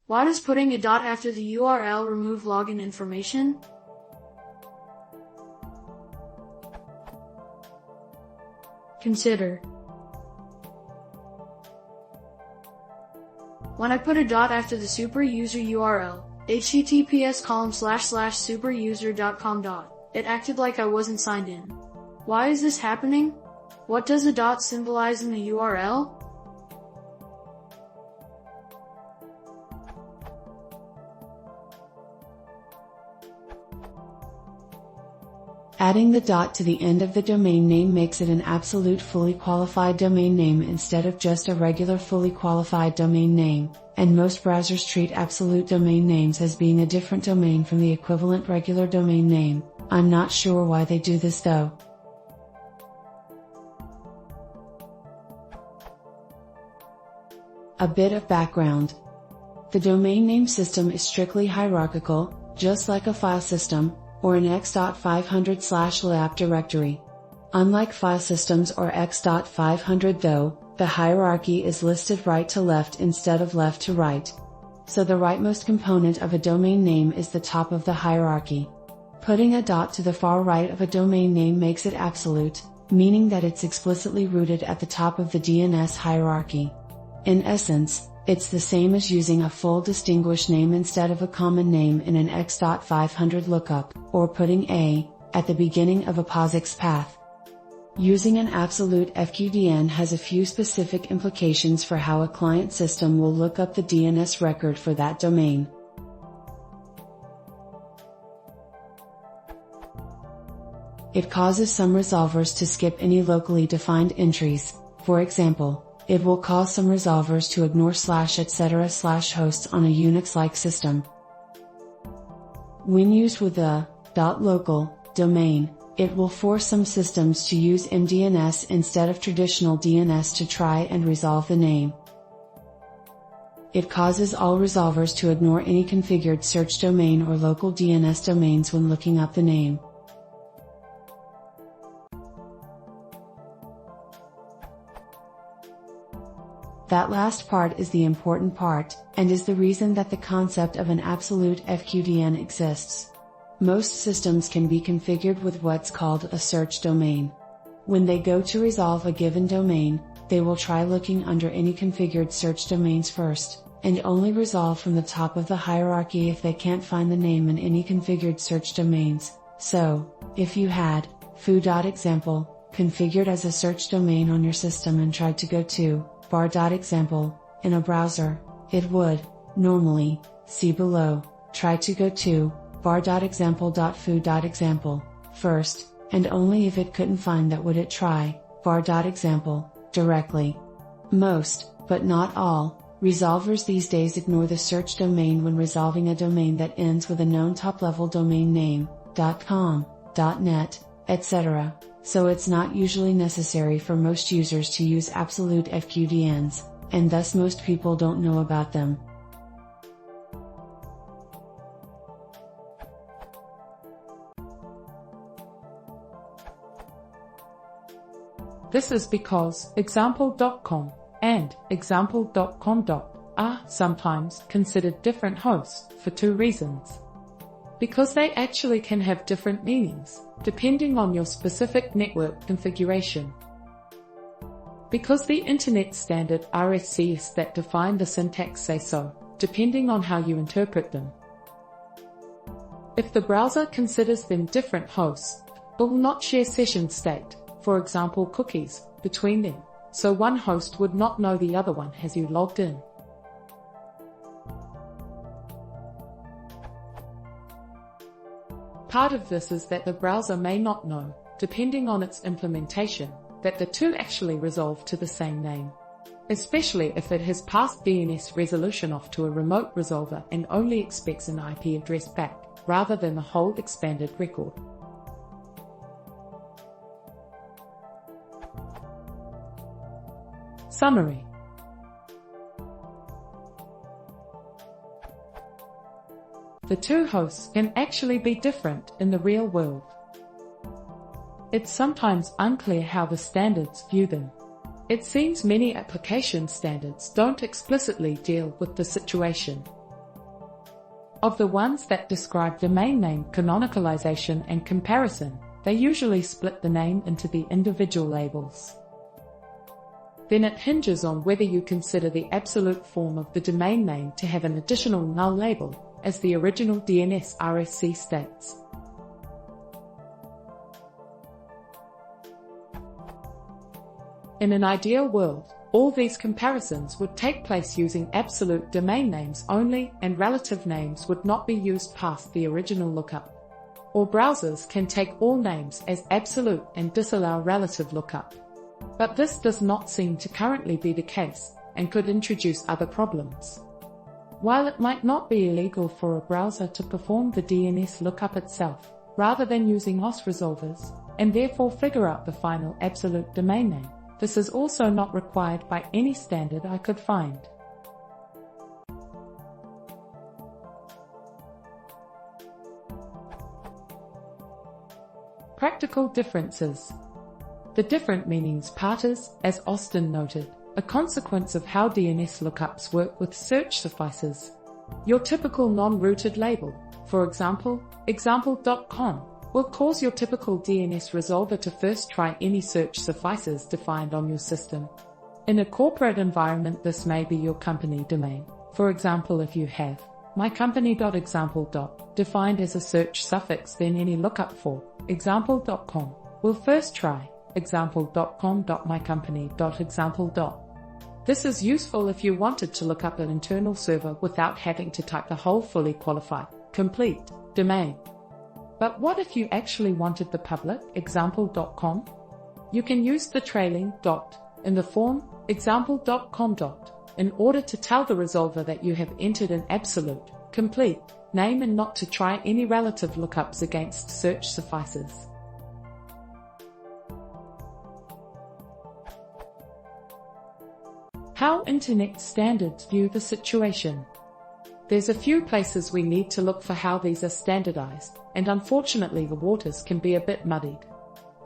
Why does putting a dot after the URL remove login information? Consider. When I put a dot after the super user URL, https://superuser.com. It acted like I wasn't signed in. Why is this happening? What does the dot symbolize in the URL? Adding the dot to the end of the domain name makes it an absolute fully qualified domain name instead of just a regular fully qualified domain name, and most browsers treat absolute domain names as being a different domain from the equivalent regular domain name. I'm not sure why they do this though. A bit of background. The domain name system is strictly hierarchical, just like a file system, or an x.500/lab directory. Unlike file systems or x.500 though, the hierarchy is listed right to left instead of left to right. So the rightmost component of a domain name is the top of the hierarchy. Putting a dot to the far right of a domain name makes it absolute, meaning that it's explicitly rooted at the top of the DNS hierarchy. In essence, it's the same as using a full distinguished name instead of a common name in an x.500 lookup, or putting a at the beginning of a POSIX path. Using an absolute FQDN has a few specific implications for how a client system will look up the DNS record for that domain. It causes some resolvers to skip any locally defined entries. For example, it will cause some resolvers to ignore /etc/hosts on a Unix-like system. When used with a .local domain, it will force some systems to use mDNS instead of traditional DNS to try and resolve the name. It causes all resolvers to ignore any configured search domain or local DNS domains when looking up the name. That last part is the important part, and is the reason that the concept of an absolute FQDN exists. Most systems can be configured with what's called a search domain. When they go to resolve a given domain, they will try looking under any configured search domains first, and only resolve from the top of the hierarchy if they can't find the name in any configured search domains. So, if you had foo.example configured as a search domain on your system and tried to go to bar.example in a browser, it would, normally, see below, try to go to bar.example.foo.example first, and only if it couldn't find that would it try bar.example directly. Most, but not all, resolvers these days ignore the search domain when resolving a domain that ends with a known top-level domain name, .com, .net, etc., so it's not usually necessary for most users to use absolute FQDNs, and thus most people don't know about them. This is because example.com and example.com. Are sometimes considered different hosts for two reasons. Because they actually can have different meanings, depending on your specific network configuration. Because the Internet Standard RFCs that define the syntax say so, depending on how you interpret them. If the browser considers them different hosts, it will not share session state, for example cookies, between them, so one host would not know the other one has you logged in. Part of this is that the browser may not know, depending on its implementation, that the two actually resolve to the same name. Especially if it has passed DNS resolution off to a remote resolver and only expects an IP address back, rather than the whole expanded record. Summary. The two hosts can actually be different in the real world. It's sometimes unclear how the standards view them. It seems many application standards don't explicitly deal with the situation. Of the ones that describe domain name canonicalization and comparison, they usually split the name into the individual labels. Then it hinges on whether you consider the absolute form of the domain name to have an additional null label, as the original DNS RFC states. In an ideal world, all these comparisons would take place using absolute domain names only, and relative names would not be used past the original lookup. Or browsers can take all names as absolute and disallow relative lookup. But this does not seem to currently be the case, and could introduce other problems. While it might not be illegal for a browser to perform the DNS lookup itself, rather than using OS resolvers, and therefore figure out the final absolute domain name, this is also not required by any standard I could find. Practical differences. The different meanings part is, as Austin noted, a consequence of how DNS lookups work with search suffices. Your typical non-rooted label, for example, example.com, will cause your typical DNS resolver to first try any search suffices defined on your system. In a corporate environment, this may be your company domain. For example, if you have mycompany.example. defined as a search suffix, then any lookup for example.com will first try example.com.mycompany.example. This is useful if you wanted to look up an internal server without having to type the whole fully qualified, complete domain. But what if you actually wanted the public example.com? You can use the trailing dot in the form example.com in order to tell the resolver that you have entered an absolute, complete name and not to try any relative lookups against search suffices. How Internet standards view the situation. There's a few places we need to look for how these are standardized, and unfortunately the waters can be a bit muddied.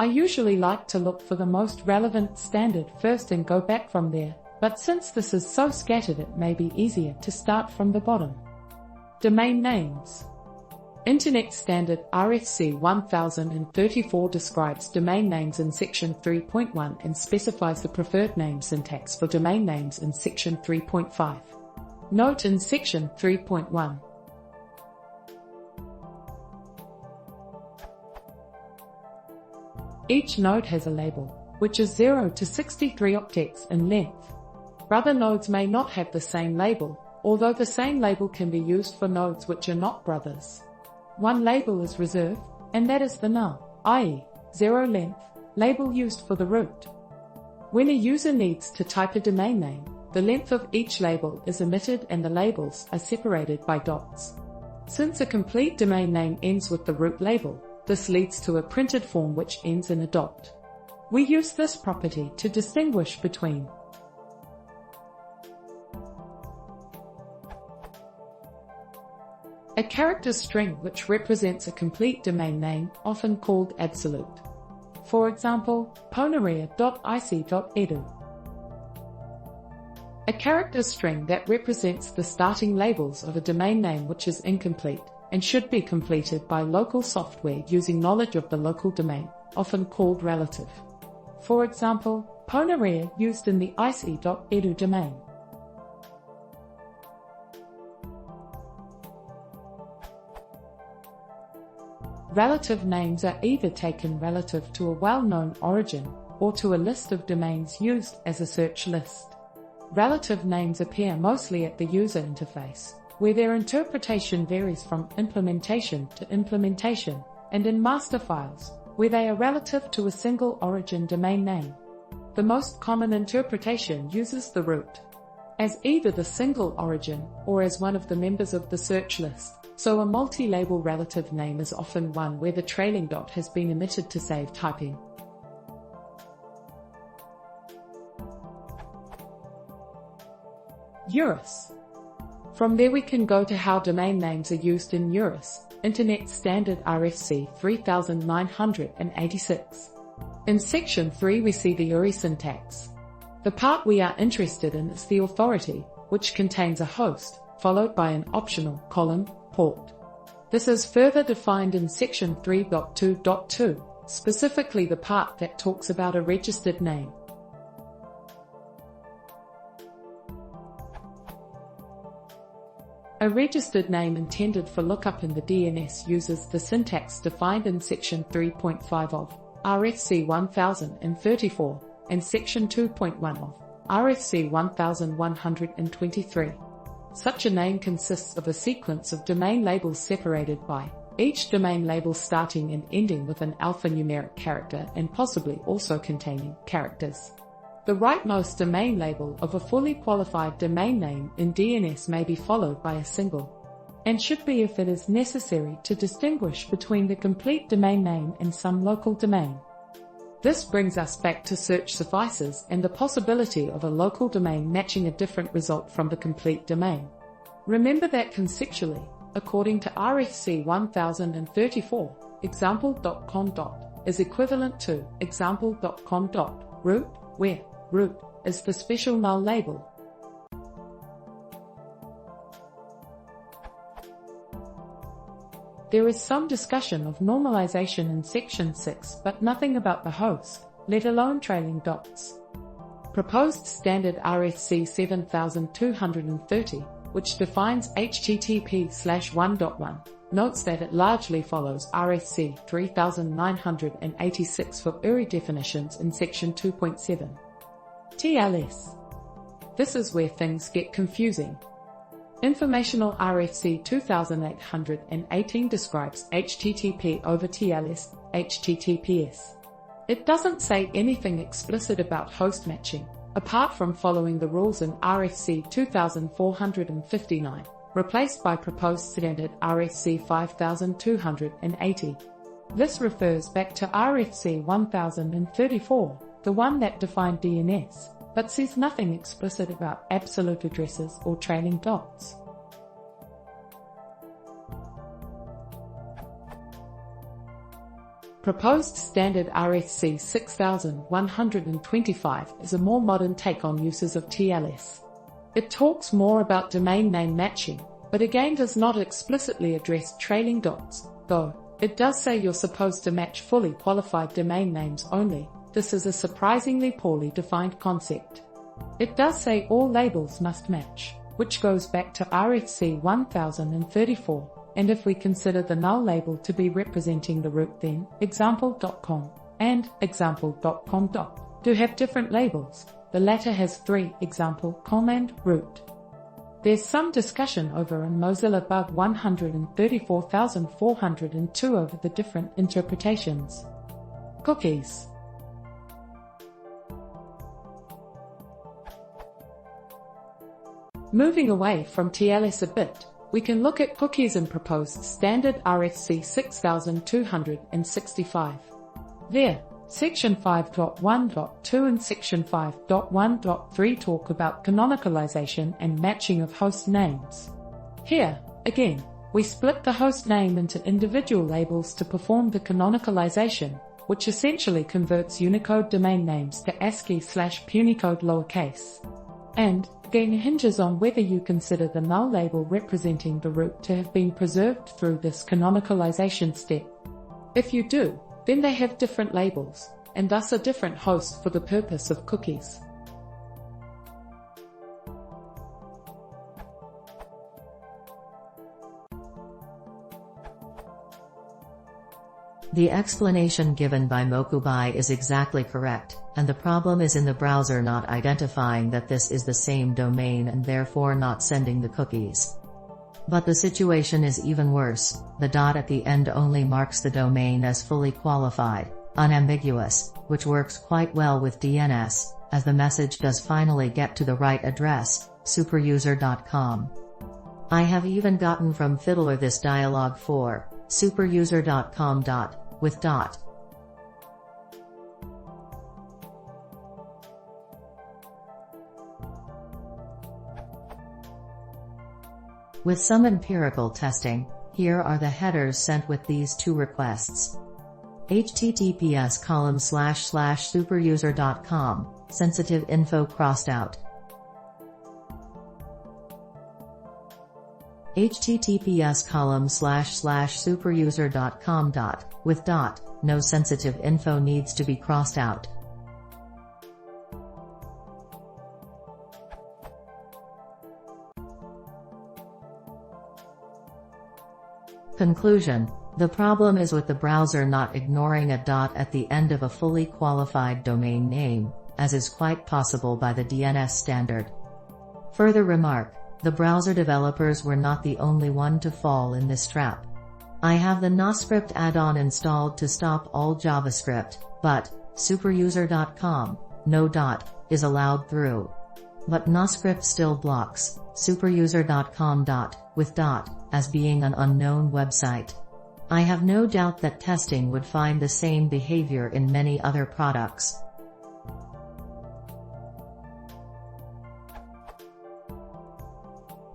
I usually like to look for the most relevant standard first and go back from there, but since this is so scattered it may be easier to start from the bottom. Domain names. Internet Standard RFC 1034 describes domain names in section 3.1 and specifies the preferred name syntax for domain names in section 3.5. Note in section 3.1. Each node has a label, which is 0 to 63 octets in length. Brother nodes may not have the same label, although the same label can be used for nodes which are not brothers. One label is reserved, and that is the null, i.e., 0 length, label used for the root. When a user needs to type a domain name, the length of each label is omitted and the labels are separated by dots. Since a complete domain name ends with the root label, this leads to a printed form which ends in a dot. We use this property to distinguish between a character string which represents a complete domain name, often called absolute. For example, poneria.ic.edu. A character string that represents the starting labels of a domain name which is incomplete and should be completed by local software using knowledge of the local domain, often called relative. For example, Poneria used in the ic.edu domain. Relative names are either taken relative to a well-known origin or to a list of domains used as a search list. Relative names appear mostly at the user interface, where their interpretation varies from implementation to implementation, and in master files, where they are relative to a single origin domain name. The most common interpretation uses the root as either the single origin or as one of the members of the search list, so a multi-label relative name is often one where the trailing dot has been omitted to save typing. URIS. From there we can go to how domain names are used in URIS, Internet Standard RFC 3986. In section 3 we see the URI syntax. The part we are interested in is the authority, which contains a host, followed by an optional column, port. This is further defined in section 3.2.2, specifically the part that talks about a registered name. A registered name intended for lookup in the DNS uses the syntax defined in section 3.5 of RFC 1034 and section 2.1 of RFC 1123. Such a name consists of a sequence of domain labels separated by each domain label starting and ending with an alphanumeric character and possibly also containing characters. The rightmost domain label of a fully qualified domain name in DNS may be followed by a single, and should be if it is necessary to distinguish between the complete domain name and some local domain. This brings us back to search suffices and the possibility of a local domain matching a different result from the complete domain. Remember that conceptually, according to RFC 1034, example.com. is equivalent to example.com.root, where root is the special null label. There is some discussion of normalization in section 6, but nothing about the host, let alone trailing dots. Proposed standard RFC 7230, which defines HTTP/1.1, notes that it largely follows RFC 3986 for URI definitions in section 2.7. TLS. This is where things get confusing. Informational RFC 2818 describes HTTP over TLS, HTTPS. It doesn't say anything explicit about host matching, apart from following the rules in RFC 2459, replaced by proposed standard RFC 5280. This refers back to RFC 1034, the one that defined DNS, but says nothing explicit about absolute addresses or trailing dots. Proposed standard RFC 6125 is a more modern take on uses of TLS. It talks more about domain name matching, but again does not explicitly address trailing dots, though it does say you're supposed to match fully qualified domain names only. This is a surprisingly poorly defined concept. It does say all labels must match, which goes back to RFC 1034, and if we consider the null label to be representing the root, then example.com and example.com do have different labels. The latter has 3, example.com and root. There's some discussion over in Mozilla Bug 134402 over the different interpretations. Cookies. Moving away from TLS a bit, we can look at cookies in proposed standard RFC 6265. There, section 5.1.2 and section 5.1.3 talk about canonicalization and matching of host names. Here, again, we split the host name into individual labels to perform the canonicalization, which essentially converts Unicode domain names to ASCII/Punycode lowercase. And, again, hinges on whether you consider the null label representing the root to have been preserved through this canonicalization step. If you do, then they have different labels, and thus a different host for the purpose of cookies. The explanation given by Mokubai is exactly correct, and the problem is in the browser not identifying that this is the same domain and therefore not sending the cookies. But the situation is even worse. The dot at the end only marks the domain as fully qualified, unambiguous, which works quite well with DNS, as the message does finally get to the right address, superuser.com. I have even gotten from Fiddler this dialog for superuser.com with dot. With some empirical testing, here are the headers sent with these two requests. https://superuser.com, sensitive info crossed out. https://superuser.com. With dot, no sensitive info needs to be crossed out. Conclusion. The problem is with the browser not ignoring a dot at the end of a fully qualified domain name, as is quite possible by the DNS standard. Further remark, the browser developers were not the only one to fall in this trap. I have the NoScript add-on installed to stop all JavaScript, but superuser.com, no dot, is allowed through. But NoScript still blocks superuser.com with dot as being an unknown website. I have no doubt that testing would find the same behavior in many other products.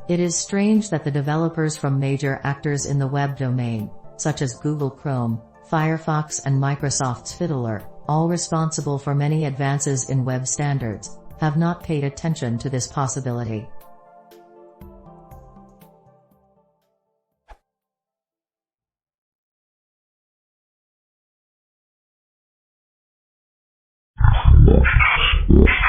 It is strange that the developers from major actors in the web domain, such as Google Chrome, Firefox and Microsoft's Fiddler, all responsible for many advances in web standards, have not paid attention to this possibility. Yeah.